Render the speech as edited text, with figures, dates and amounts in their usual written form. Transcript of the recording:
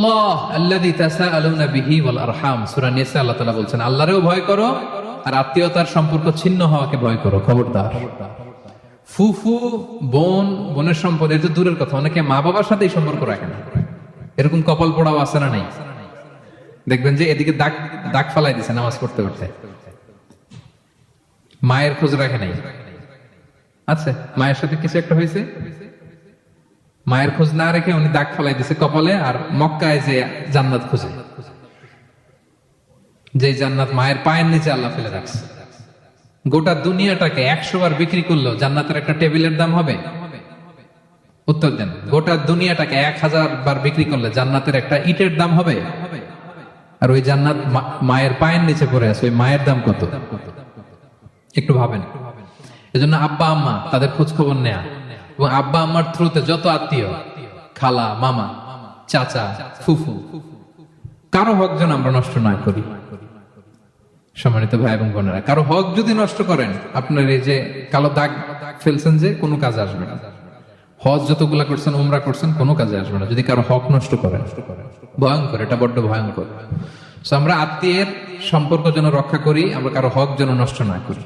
ওয়াত্তাকুল্লাহ আল্লাযী তাসাআলুনা বিহি ওয়াল আরহাম, সূরা নিসা আল্লাহ তাআলা বলছেন আল্লাহরেও ভয় করো আর আত্মীয়তার সম্পর্ক ছিন্ন হওয়াকে ভয় করো। খবরদার। ফুফু বোন, বোনের সম্পর্ক এটা দূরের কথা, অনেকে মা বাবার সাথে এই সম্পর্ক রাখে না। এরকম কপাল পোড়াও আছে না নাই? দেখবেন যে এদিকে দাগ দাগ ফালাই দিছে নামাজ পড়তে পড়তে, মায়ের খোঁজ রাখে নাই। আচ্ছা, মায়ের সাথে কিছু একটা হয়েছে, মায়ের খোঁজ না রেখে উনি দাগ ফালাই দিছে কপালে, আর মক্কায় যে জান্নাত খুঁজে, যে জান্নাত মায়ের পায়ের নিচে আল্লাহ ফেলে রাখছে। গোটা দুনিয়াটাকে 100 বার বিক্রি করলেও জান্নাতের একটা টেবিলের দাম হবে? উত্তর দেন। গোটা দুনিয়াটাকে 1000 বার বিক্রি করলে জান্নাতের একটা ইটের দাম হবে? আর ওই জান্নাত মায়ের পায়ের নিচে পড়ে আছে, ওই মায়ের দাম কত? একটু ভাবেন। এজন্য আব্বা আম্মা তাদের খোঁজ খবর নেয়া, এবং আব্বা আম্মার থ্রুতে যত আত্মীয়, খালা, মামা, চাচা, ফুফু, কারো হক যেন আমরা নষ্ট না করি। সম্মানিত ভাই এবং বোনেরা, কারো হক যদি নষ্ট করেন, আপনার এই যে কালো দাগ ফেলছেন, যে কোনো কাজে আসবে না। হজ যতগুলা করছেন, উমরা করছেন, কোনো কাজে আসবে না যদি কারো হক নষ্ট করেন। ভয়ঙ্কর, এটা বড্ড ভয়ঙ্কর। আমরা আত্মীয়ের সম্পর্ক যেন রক্ষা করি, আমরা কারো হক যেন নষ্ট না করি।